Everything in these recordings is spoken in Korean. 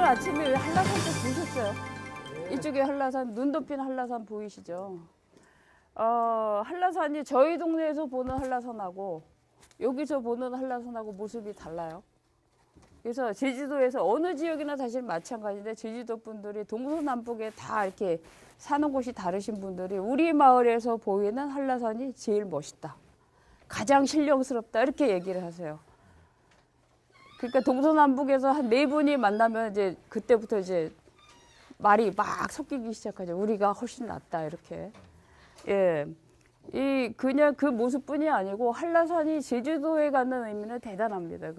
아침에 한라산 또 보셨어요? 이쪽에 한라산, 눈 덮인 한라산 보이시죠? 한라산이 저희 동네에서 보는 한라산하고 여기서 보는 한라산하고 모습이 달라요. 그래서 제주도에서 어느 지역이나 사실 마찬가지인데 제주도 분들이 동서남북에 다 이렇게 사는 곳이 다르신 분들이 우리 마을에서 보이는 한라산이 제일 멋있다. 가장 신령스럽다. 이렇게 얘기를 하세요. 그러니까 동서남북에서 한 네 분이 만나면 이제 그때부터 이제 말이 막 섞이기 시작하죠. 우리가 훨씬 낫다. 이렇게. 예. 그냥 그 모습뿐이 아니고 한라산이 제주도에 갖는 의미는 대단합니다.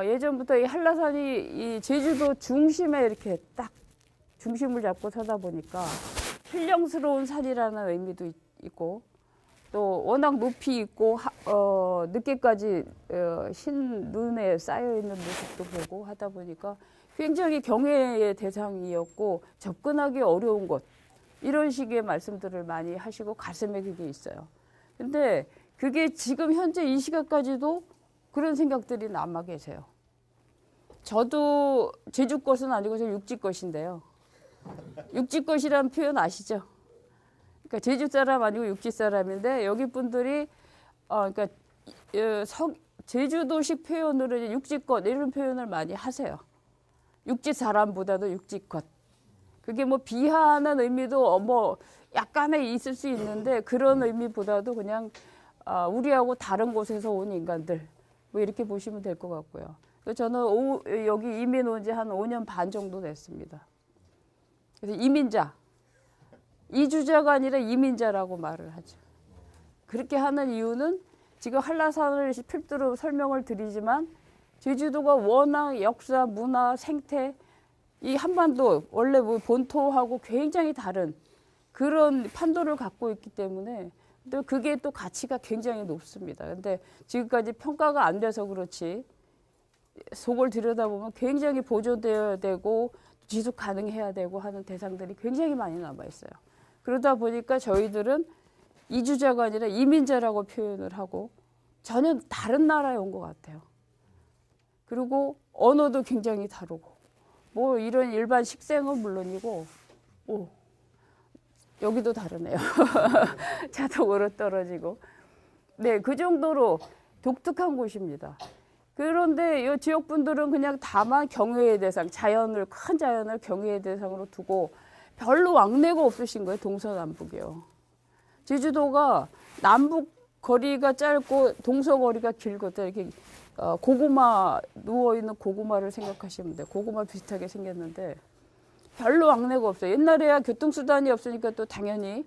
예전부터 이 한라산이 이 제주도 중심에 이렇게 딱 중심을 잡고 서다 보니까 신령스러운 산이라는 의미도 있고 또 워낙 높이 있고 늦게까지 흰 눈에 쌓여 있는 모습도 보고 하다 보니까 굉장히 경외의 대상이었고 접근하기 어려운 곳 이런 식의 말씀들을 많이 하시고 가슴에 그게 있어요. 근데 그게 지금 현재 이 시각까지도 그런 생각들이 남아 계세요. 저도 제주 것은 아니고 저 육지 것인데요. 육지 것이라는 표현 아시죠? 그러니까 제주 사람 아니고 육지 사람인데 여기 분들이 그러니까 제주도식 표현으로 이제 육지껏 이런 표현을 많이 하세요. 육지 사람보다도 육지껏. 그게 뭐 비하하는 의미도 뭐 약간의 있을 수 있는데 그런 의미보다도 그냥 우리하고 다른 곳에서 온 인간들 뭐 이렇게 보시면 될 것 같고요. 저는 여기 이민 온 지 한 5년 반 정도 됐습니다. 그래서 이민자. 이주자가 아니라 이민자라고 말을 하죠. 그렇게 하는 이유는 지금 한라산을 필두로 설명을 드리지만 제주도가 워낙 역사, 문화, 생태 이 한반도 원래 뭐 본토하고 굉장히 다른 그런 판도를 갖고 있기 때문에 또 그게 또 가치가 굉장히 높습니다. 근데 지금까지 평가가 안 돼서 그렇지 속을 들여다보면 굉장히 보존되어야 되고 지속 가능해야 되고 하는 대상들이 굉장히 많이 남아 있어요. 그러다 보니까 저희들은 이주자가 아니라 이민자라고 표현을 하고 전혀 다른 나라에 온 것 같아요. 그리고 언어도 굉장히 다르고 뭐 이런 일반 식생은 물론이고 여기도 다르네요. 자동으로 떨어지고 네, 그 정도로 독특한 곳입니다. 그런데 이 지역 분들은 그냥 다만 경외의 대상, 큰 자연을 경외의 대상으로 두고 별로 왕래가 없으신 거예요. 동서남북이요. 제주도가 남북 거리가 짧고 동서 거리가 길거든. 이렇게 고구마 누워있는 고구마를 생각하시면 돼요. 고구마 비슷하게 생겼는데 별로 왕래가 없어요. 옛날에야 교통수단이 없으니까 또 당연히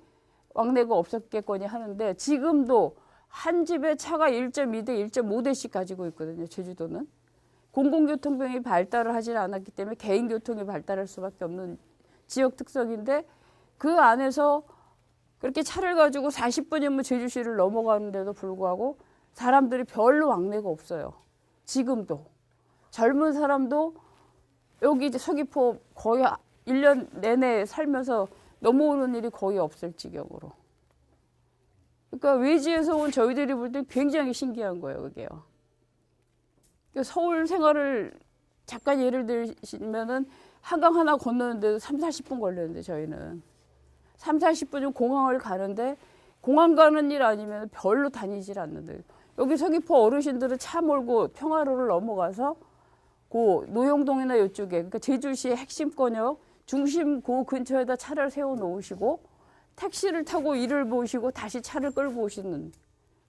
왕래가 없었겠거니 하는데 지금도 한 집에 차가 1.2대, 1.5대씩 가지고 있거든요. 제주도는. 공공교통병이 발달을 하지 않았기 때문에 개인교통이 발달할 수밖에 없는 지역 특성인데 그 안에서 그렇게 차를 가지고 40분이면 제주시를 넘어가는데도 불구하고 사람들이 별로 왕래가 없어요. 지금도. 젊은 사람도 여기 서귀포 거의 1년 내내 살면서 넘어오는 일이 거의 없을 지경으로. 그러니까 외지에서 온 저희들이 볼 때 굉장히 신기한 거예요, 그게요. 그러니까 서울 생활을 잠깐 예를 들시면은 한강 하나 건너는데도 3, 40분 걸렸는데 저희는 3, 40분이면 공항을 가는데 공항 가는 일 아니면 별로 다니질 않는데 여기 서귀포 어르신들은 차 몰고 평화로를 넘어가서 그 노영동이나 이쪽에 그러니까 제주시의 핵심권역 중심 그 근처에다 차를 세워 놓으시고 택시를 타고 일을 보시고 다시 차를 끌고 오시는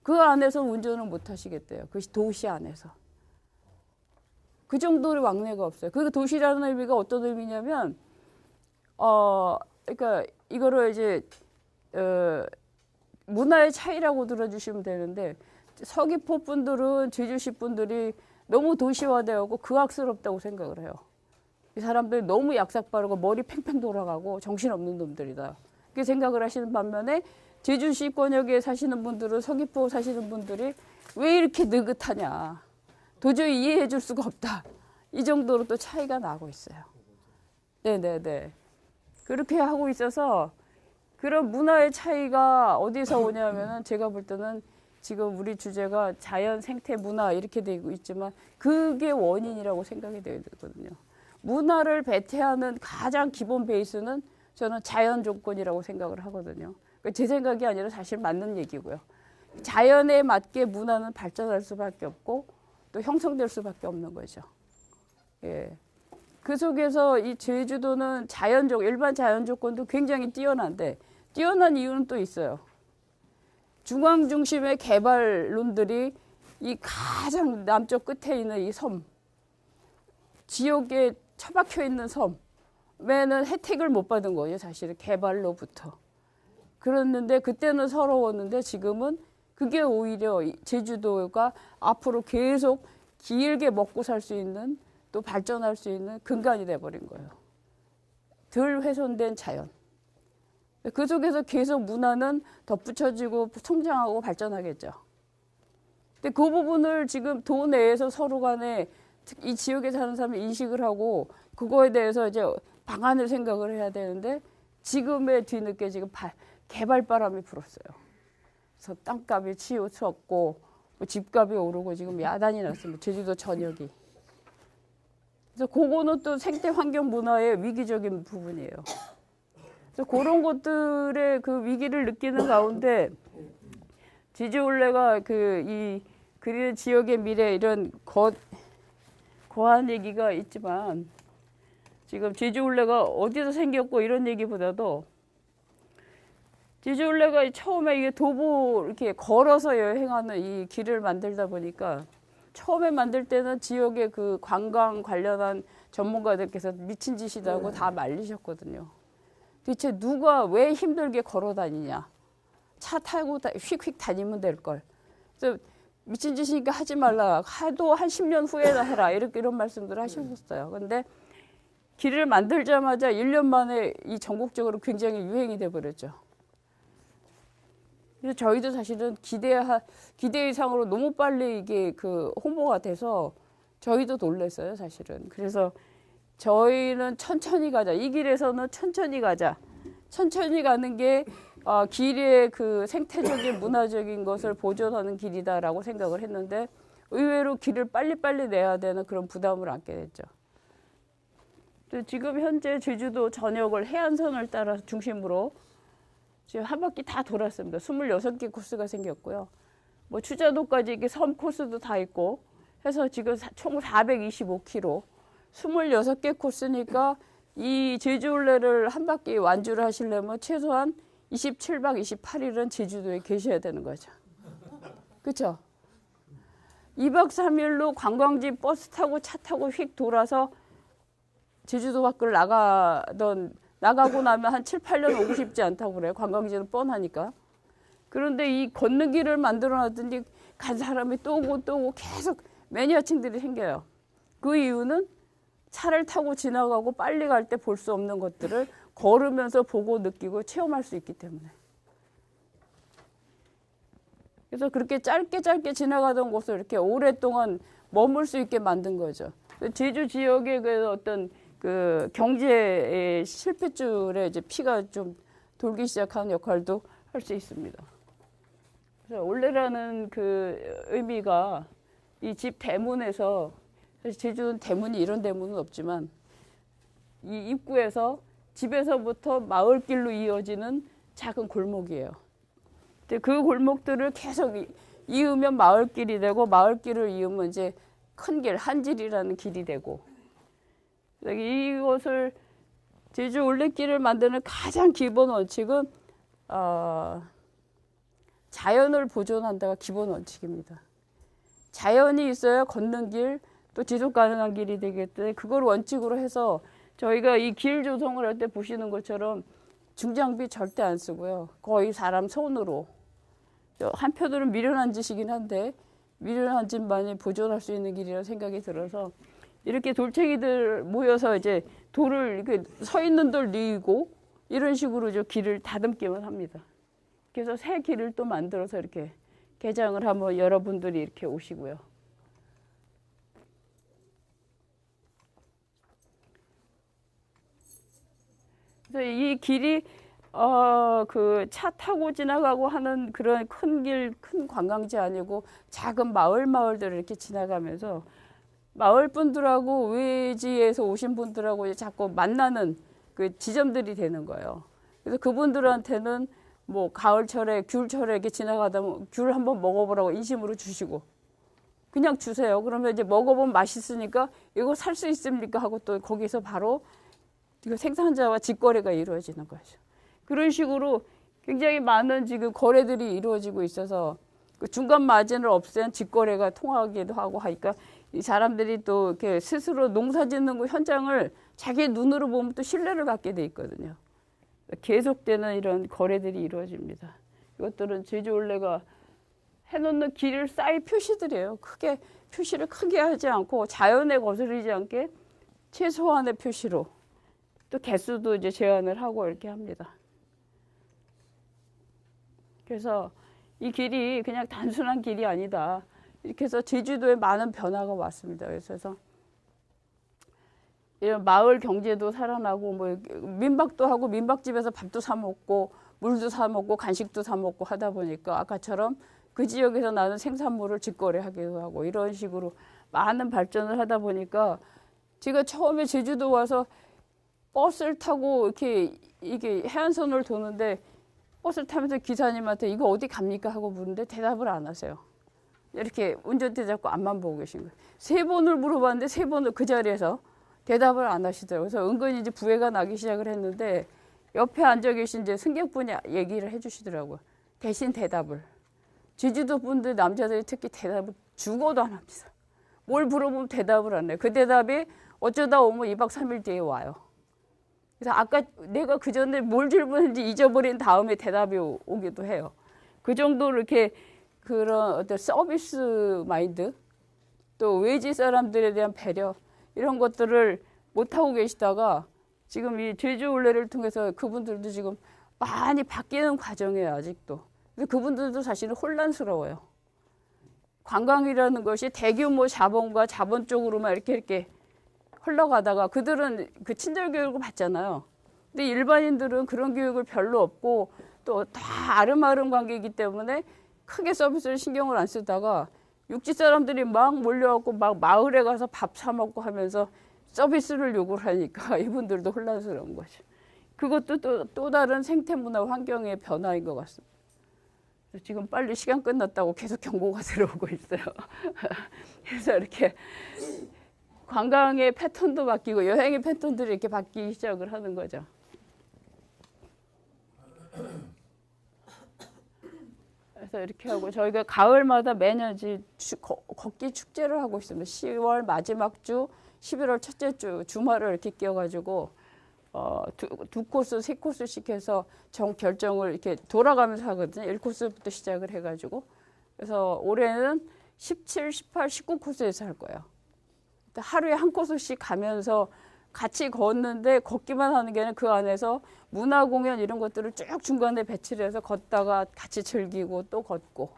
그 안에서 운전을 못 하시겠대요. 그 도시 안에서. 그 정도의 왕래가 없어요. 그 도시라는 의미가 어떤 의미냐면 그러니까 이거를 이제 문화의 차이라고 들어주시면 되는데 서귀포 분들은 제주시 분들이 너무 도시화되고 극악스럽다고 생각을 해요. 이 사람들이 너무 약삭빠르고 머리 팽팽 돌아가고 정신없는 놈들이다. 그렇게 생각을 하시는 반면에 제주시 권역에 사시는 분들은 서귀포 사시는 분들이 왜 이렇게 느긋하냐. 도저히 이해해 줄 수가 없다. 이 정도로 또 차이가 나고 있어요. 네네네. 그렇게 하고 있어서 그런 문화의 차이가 어디서 오냐면은 제가 볼 때는 지금 우리 주제가 자연, 생태, 문화 이렇게 되고 있지만 그게 원인이라고 생각이 되거든요. 문화를 배태하는 가장 기본 베이스는 저는 자연 조건이라고 생각을 하거든요. 제 생각이 아니라 사실 맞는 얘기고요. 자연에 맞게 문화는 발전할 수밖에 없고 또 형성될 수밖에 없는 거죠. 예. 그 속에서 이 제주도는 일반 자연 조건도 굉장히 뛰어난데 뛰어난 이유는 또 있어요. 중앙 중심의 개발론들이 이 가장 남쪽 끝에 있는 이 섬, 지역에 처박혀 있는 섬에는 혜택을 못 받은 거예요. 사실은 개발로부터. 그랬는데 그때는 서러웠는데 지금은 그게 오히려 제주도가 앞으로 계속 길게 먹고 살 수 있는 또 발전할 수 있는 근간이 돼버린 거예요. 덜 훼손된 자연. 그 속에서 계속 문화는 덧붙여지고 성장하고 발전하겠죠. 근데 그 부분을 지금 도 내에서 서로 간에 이 지역에 사는 사람이 인식을 하고 그거에 대해서 이제 방안을 생각을 해야 되는데 지금의 뒤늦게 지금 개발바람이 불었어요. 그래서 땅값이 치솟고 집값이 오르고 지금 야단이 났습니다. 제주도 전역이. 그래서 그거는 또 생태 환경 문화의 위기적인 부분이에요. 그래서 그런 것들의 그 위기를 느끼는 가운데 제주올레가 이 그리는 지역의 미래 이런 거한 얘기가 있지만 지금 제주올레가 어디서 생겼고 이런 얘기보다도 제주올레가 처음에 이게 도보 이렇게 걸어서 여행하는 이 길을 만들다 보니까 처음에 만들 때는 지역의 그 관광 관련한 전문가들께서 미친 짓이라고 다 말리셨거든요. 대체 누가 왜 힘들게 걸어 다니냐? 차 타고 휙휙 다니면 될 걸. 그래서 미친 짓이니까 하지 말라. 하도 한 10년 후에나 해라. 이런 말씀들을 하셨었어요. 근데 길을 만들자마자 1년 만에 이 전국적으로 굉장히 유행이 돼 버렸죠. 그래서 저희도 사실은 기대 이상으로 너무 빨리 이게 그 홍보가 돼서 저희도 놀랐어요, 사실은. 그래서 저희는 천천히 가자. 이 길에서는 천천히 가자. 천천히 가는 게 길의 그 생태적인 문화적인 것을 보존하는 길이다라고 생각을 했는데 의외로 길을 빨리빨리 내야 되는 그런 부담을 안게 됐죠. 지금 현재 제주도 전역을 해안선을 따라 중심으로 지금 한 바퀴 다 돌았습니다. 26개 코스가 생겼고요. 뭐 추자도까지 이렇게 섬 코스도 다 있고 해서 지금 총 425km, 26개 코스니까 이 제주올레를 한 바퀴 완주를 하시려면 최소한 27박 28일은 제주도에 계셔야 되는 거죠. 그렇죠? 2박 3일로 관광지 버스 타고 차 타고 휙 돌아서 제주도 밖을 나가고 나면 한 7, 8년 오고 싶지 않다고 그래요. 관광지는 뻔하니까. 그런데 이 걷는 길을 만들어 놨더니 간 사람이 또 오고 계속 매니아층들이 생겨요. 그 이유는 차를 타고 지나가고 빨리 갈 때 볼 수 없는 것들을 걸으면서 보고 느끼고 체험할 수 있기 때문에. 그래서 그렇게 짧게 지나가던 곳을 이렇게 오랫동안 머물 수 있게 만든 거죠. 제주 지역의 그 어떤 그 경제의 실핏줄에 이제 피가 좀 돌기 시작하는 역할도 할 수 있습니다. 그래서 올레라는 그 의미가 이 집 대문에서, 사실 제주는 대문이 이런 대문은 없지만 이 입구에서 집에서부터 마을길로 이어지는 작은 골목이에요. 근데 그 골목들을 계속 이으면 마을길이 되고 마을길을 이으면 이제 큰 길, 한길이라는 길이 되고, 이것을 제주 올레길을 만드는 가장 기본 원칙은 자연을 보존한다가 기본 원칙입니다. 자연이 있어야 걷는 길, 또 지속 가능한 길이 되기 때문에 그걸 원칙으로 해서 저희가 이 길 조성을 할 때 보시는 것처럼 중장비 절대 안 쓰고요. 거의 사람 손으로. 한편으로는 미련한 짓이긴 한데 미련한 짓만이 보존할 수 있는 길이라는 생각이 들어서 이렇게 돌챙이들 모여서 이제 돌을 이렇게 서 있는 돌 뉘고 이런 식으로 저 길을 다듬기만 합니다. 그래서 새 길을 또 만들어서 이렇게 개장을 하면 여러분들이 이렇게 오시고요. 그래서 이 길이 그 차 타고 지나가고 하는 그런 큰 길, 큰 관광지 아니고 작은 마을들을 이렇게 지나가면서 마을 분들하고 외지에서 오신 분들하고 자꾸 만나는 그 지점들이 되는 거예요. 그래서 그분들한테는 뭐 가을철에 귤철에 이렇게 지나가다 보면 귤 한번 먹어보라고 인심으로 주시고 그냥 주세요. 그러면 이제 먹어보면 맛있으니까 이거 살 수 있습니까 하고 또 거기서 바로 생산자와 직거래가 이루어지는 거죠. 그런 식으로 굉장히 많은 지금 거래들이 이루어지고 있어서 그 중간 마진을 없앤 직거래가 통하기도 하고 하니까 이 사람들이 또 이렇게 스스로 농사 짓는 그 현장을 자기 눈으로 보면 또 신뢰를 갖게 돼 있거든요. 계속되는 이런 거래들이 이루어집니다. 이것들은 제주올레가 해놓는 길 사이 표시들이에요. 표시를 크게 하지 않고 자연에 거스르지 않게 최소한의 표시로 또 개수도 이제 제한을 하고 이렇게 합니다. 그래서 이 길이 그냥 단순한 길이 아니다. 이렇게 해서 제주도에 많은 변화가 왔습니다. 그래서 이런 마을 경제도 살아나고 뭐 민박도 하고 민박집에서 밥도 사 먹고 물도 사 먹고 간식도 사 먹고 하다 보니까 아까처럼 그 지역에서 나는 생산물을 직거래하기도 하고 이런 식으로 많은 발전을 하다 보니까 제가 처음에 제주도 와서 버스를 타고 이게 해안선을 도는데 버스를 타면서 기사님한테 이거 어디 갑니까 하고 묻는데 대답을 안 하세요. 이렇게 운전대 잡고 앞만 보고 계신 거예요. 3번을 물어봤는데 3번을 그 자리에서 대답을 안 하시더라고요. 그래서 은근히 이제 부해가 나기 시작을 했는데 옆에 앉아 계신 이제 승객분이 얘기를 해주시더라고요. 대신 대답을. 제주도 분들 남자들이 특히 대답을 죽어도 안 합니다. 뭘 물어보면 대답을 안 해요. 그 대답이 어쩌다 오면 2박 3일 뒤에 와요. 그래서 아까 내가 그 전에 뭘 질문했는지 잊어버린 다음에 대답이 오기도 해요. 그 정도로 이렇게 그런 어떤 서비스 마인드, 또 외지 사람들에 대한 배려 이런 것들을 못하고 계시다가 지금 이 제주올레를 통해서 그분들도 지금 많이 바뀌는 과정이에요. 아직도. 그래서 그분들도 사실은 혼란스러워요. 관광이라는 것이 대규모 자본과 자본 쪽으로만 이렇게 흘러가다가 그들은 그 친절 교육을 받잖아요. 근데 일반인들은 그런 교육을 별로 없고 또 다 아름아름 관계이기 때문에 크게 서비스를 신경을 안 쓰다가 육지 사람들이 막 몰려갖고 막 마을에 가서 밥 사 먹고 하면서 서비스를 요구를 하니까 이분들도 혼란스러운 거죠. 그것도 또 다른 생태문화 환경의 변화인 것 같습니다. 지금 빨리 시간 끝났다고 계속 경고가 들어오고 있어요. 그래서 이렇게 관광의 패턴도 바뀌고 여행의 패턴들이 이렇게 바뀌기 시작을 하는 거죠. 그래서 이렇게 하고 저희가 가을마다 매년 걷기 축제를 하고 있습니다. 10월 마지막 주, 11월 첫째 주 주말을 이렇게 끼워가지고 두 코스, 3코스씩 해서 결정을 이렇게 돌아가면서 하거든요. 1코스부터 시작을 해가지고 그래서 올해는 17, 18, 19코스에서 할 거예요. 하루에 한 코스씩 가면서 같이 걷는데 걷기만 하는 게 아니라 그 안에서 문화공연 이런 것들을 쭉 중간에 배치를 해서 걷다가 같이 즐기고 또 걷고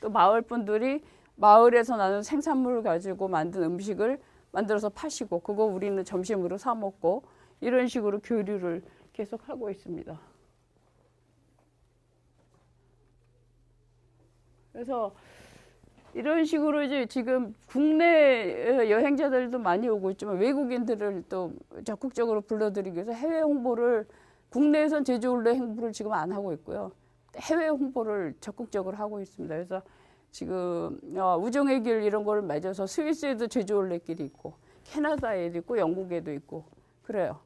또 마을 분들이 마을에서 나는 생산물을 가지고 만든 음식을 만들어서 파시고 그거 우리는 점심으로 사 먹고 이런 식으로 교류를 계속 하고 있습니다. 그래서 이런 식으로 이제 지금 국내 여행자들도 많이 오고 있지만 외국인들을 또 적극적으로 불러들이기 위해서 해외 홍보를 국내에선 제주올레 홍보를 지금 안 하고 있고요. 해외 홍보를 적극적으로 하고 있습니다. 그래서 지금 우정의 길 이런 걸 맺어서 스위스에도 제주올레 길이 있고 캐나다에도 있고 영국에도 있고 그래요.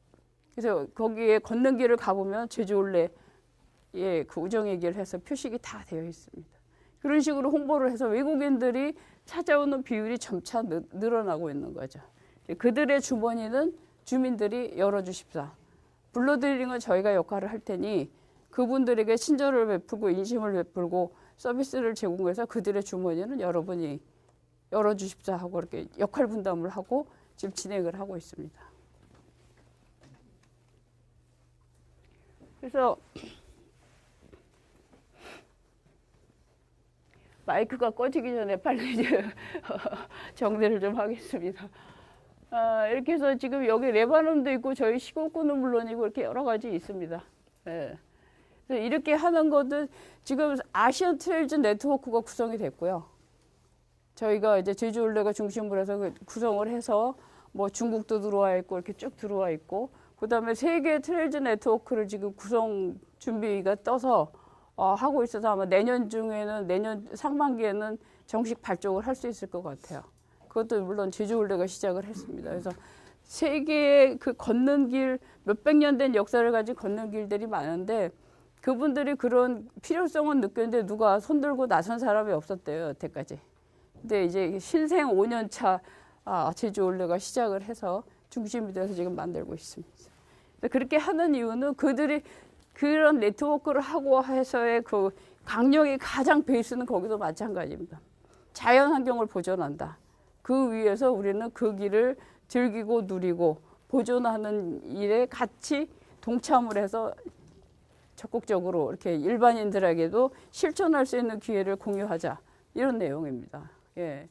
그래서 거기에 걷는 길을 가보면 제주올레 그 우정의 길 해서 표식이 다 되어 있습니다. 그런 식으로 홍보를 해서 외국인들이 찾아오는 비율이 점차 늘어나고 있는 거죠. 그들의 주머니는 주민들이 열어주십사. 불러들이는 건 저희가 역할을 할 테니 그분들에게 친절을 베풀고 인심을 베풀고 서비스를 제공해서 그들의 주머니는 여러분이 열어주십사 하고 이렇게 역할 분담을 하고 지금 진행을 하고 있습니다. 그래서 마이크가 꺼지기 전에 빨리 이제 정리를 좀 하겠습니다. 이렇게 해서 지금 여기 레바논도 있고 저희 시골꾼은 물론이고 이렇게 여러 가지 있습니다. 네. 그래서 이렇게 하는 것도 지금 아시안 트레일즈 네트워크가 구성이 됐고요. 저희가 이제 제주올레가 중심으로 해서 구성을 해서 뭐 중국도 들어와 있고 이렇게 쭉 들어와 있고 그다음에 세계 트레일즈 네트워크를 지금 구성 준비가 떠서 하고 있어서 아마 내년 상반기에는 정식 발족을 할 수 있을 것 같아요. 그것도 물론 제주올레가 시작을 했습니다. 그래서 세계의 그 걷는 길, 몇백 년 된 역사를 가진 걷는 길들이 많은데 그분들이 그런 필요성은 느꼈는데 누가 손들고 나선 사람이 없었대요, 여태까지. 근데 이제 신생 5년 차 제주올레가 시작을 해서 중심이 돼서 지금 만들고 있습니다. 그렇게 하는 이유는 그들이 그런 네트워크를 하고 해서의 그 강령이 가장 베이스는 거기도 마찬가지입니다. 자연 환경을 보존한다. 그 위에서 우리는 그 길을 즐기고 누리고 보존하는 일에 같이 동참을 해서 적극적으로 이렇게 일반인들에게도 실천할 수 있는 기회를 공유하자. 이런 내용입니다. 예.